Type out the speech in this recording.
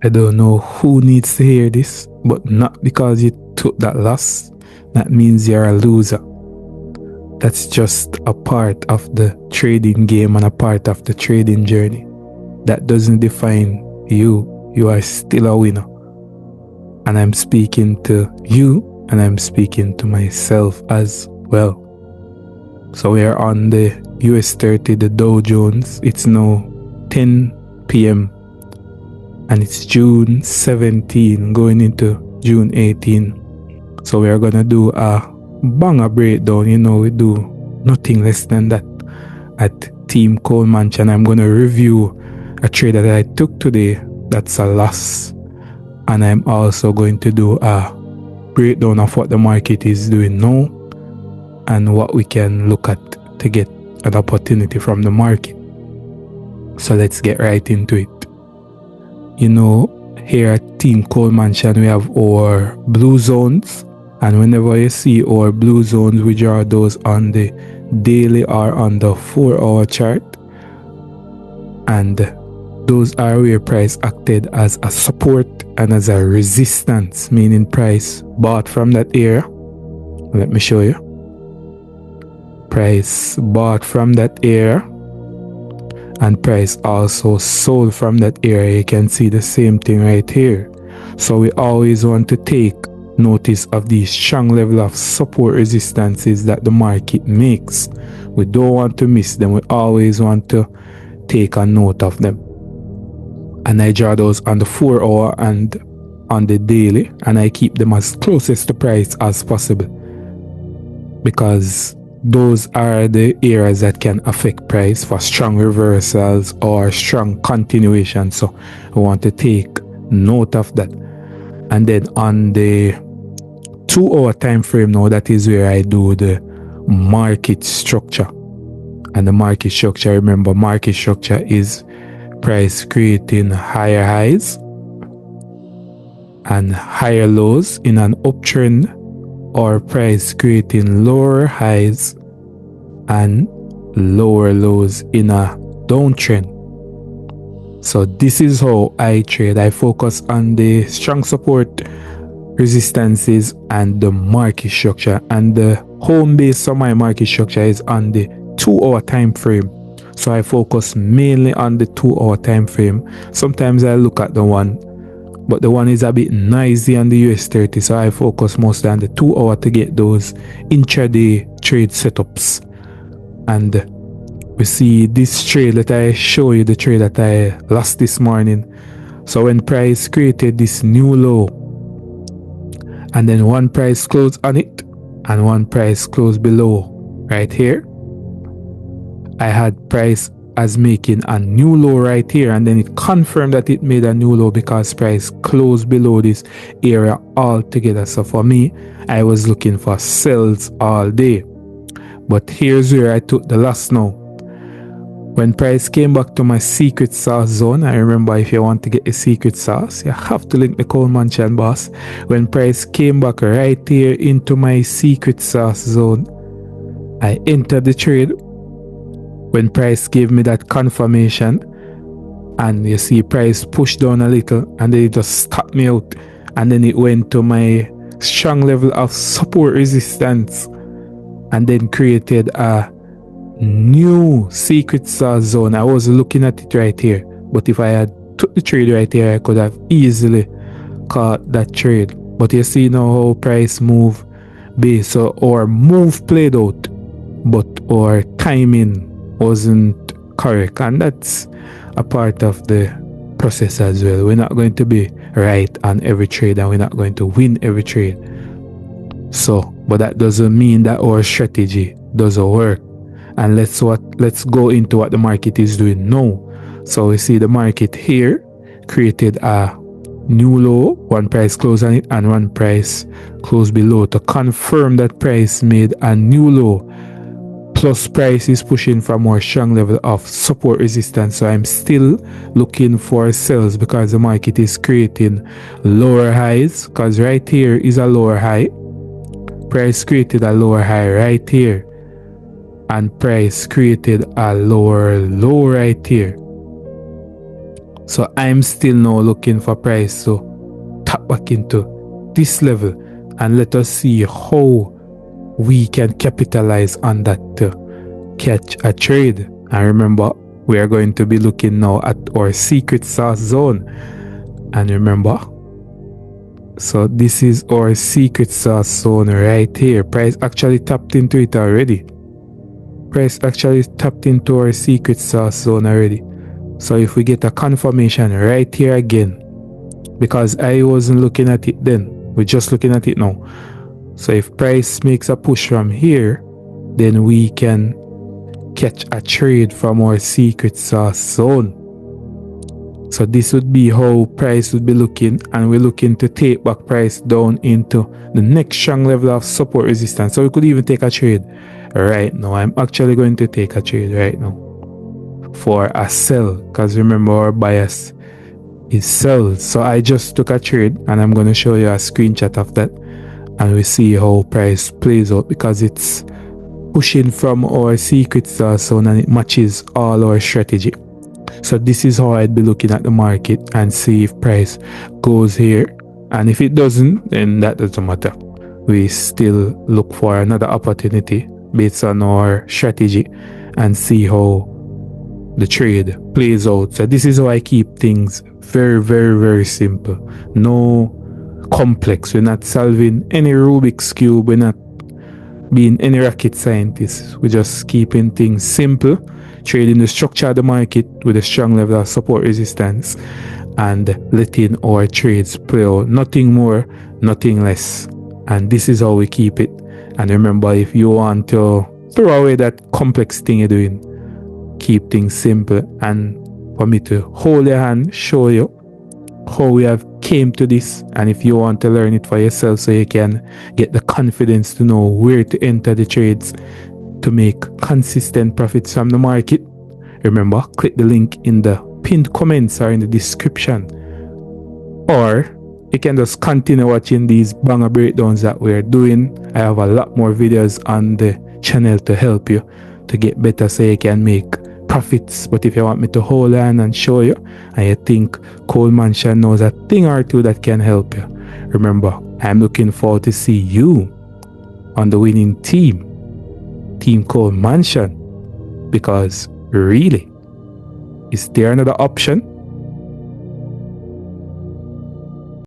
I don't know who needs to hear this, but not because you took that loss, that means you're a loser. That's just a part of the trading game and a part of the trading journey. That doesn't define you. You are still a winner. And I'm speaking to you and I'm speaking to myself as well. So we are on the US 30, the Dow Jones. It's now 10 p.m. and it's June 17 going into June 18. So we are gonna do a banger breakdown. You know, we do nothing less than that at Team Coleman, and I'm gonna review a trade that I took today that's a loss, and I'm also going to do a breakdown of what the market is doing now and what we can look at to get an opportunity from the market. So let's get right into it. You know, here at Team Coleman, we have our blue zones, and whenever you see our blue zones, we draw those on the daily or on the 4-hour chart, and those are where price acted as a support and as a resistance, meaning price bought from that area. Let me show you. Price bought from that area and price also sold from that area. You can see the same thing right here. So we always want to take notice of these strong level of support resistances that the market makes. We don't want to miss them. We always want to take a note of them. And I draw those on the 4-hour and on the daily, and I keep them as closest to price as possible, because those are the areas that can affect price for strong reversals or strong continuation. So I want to take note of that. And then on the 2-hour time frame now, that is where I do the market structure. And the market structure, remember, market structure is price creating higher highs and higher lows in an uptrend, or price creating lower highs and lower lows in a downtrend. So this is how I trade. I focus on the strong support resistances and the market structure, and the home base of my market structure is on the 2-hour time frame. So I focus mainly on the 2-hour time frame. Sometimes I look at the one, but the one is a bit noisy on the US 30, so I focus mostly on the 2-hour to get those intraday trade setups. And we see this trade that I show you, the trade that I lost this morning. So when price created this new low, and then one price closed on it and one price closed below right here, I had price as making a new low right here, and then it confirmed that it made a new low because price closed below this area altogether. So for me, I was looking for sells all day. But here's where I took the loss now. When price came back to my secret sauce zone, I remember, if you want to get a secret sauce, you have to link the Coleman Chan, boss. When price came back right here into my secret sauce zone, I entered the trade. When price gave me that confirmation, and you see price pushed down a little, and then it just stopped me out, and then it went to my strong level of support resistance, and then created a new secret sauce zone. I was looking at it right here, but if I had took the trade right here, I could have easily caught that trade. But you see now how price move base, or move played out, but our timing wasn't correct, and that's a part of the process as well. We're not going to be right on every trade, and we're not going to win every trade. So, but that doesn't mean that our strategy doesn't work. And let's go into what the market is doing now. So we see the market here created a new low, one price closed on it and one price closed below to confirm that price made a new low. Plus price is pushing for more strong level of support resistance. So I'm still looking for sells because the market is creating lower highs, because right here is a lower high. Price created a lower high right here, and price created a lower low right here. So I'm still now looking for price to tap back into this level, and let us see how we can capitalize on that to catch a trade. And remember, we are going to be looking now at our secret sauce zone. And remember, so this is our secret sauce zone right here. Price actually tapped into it already. Price actually tapped into our secret sauce zone already. So if we get a confirmation right here again, because I wasn't looking at it then, we're just looking at it now. So if price makes a push from here, then we can catch a trade from our secret sauce zone. So this would be how price would be looking, and we're looking to take back price down into the next strong level of support resistance. So we could even take a trade right now. I'm actually going to take a trade right now for a sell, because remember our bias is sell. So I just took a trade, and I'm going to show you a screenshot of that, and we see how price plays out, because it's pushing from our secret sauce zone and it matches all our strategy. So this is how I'd be looking at the market and see if price goes here, and if it doesn't, then that doesn't matter. We still look for another opportunity based on our strategy and see how the trade plays out. So this is how I keep things very, very, very simple. No complex. We're not solving any Rubik's Cube. We're not being any rocket scientists. We're just keeping things simple, trading the structure of the market with a strong level of support resistance, and letting our trades play out. Nothing more, nothing less. And this is how we keep it. And remember, if you want to throw away that complex thing you're doing, keep things simple, and for me to hold your hand, show you how we have came to this. And if you want to learn it for yourself, so you can get the confidence to know where to enter the trades to make consistent profits from the market, remember, click the link in the pinned comments or in the description, or you can just continue watching these banger breakdowns that we're doing. I have a lot more videos on the channel to help you to get better, so you can make profits. But if you want me to hold on and show you, and you think Cole Mansion knows a thing or two that can help you, remember, I'm looking forward to see you on the winning team, Team Cole Mansion. Because really, is there another option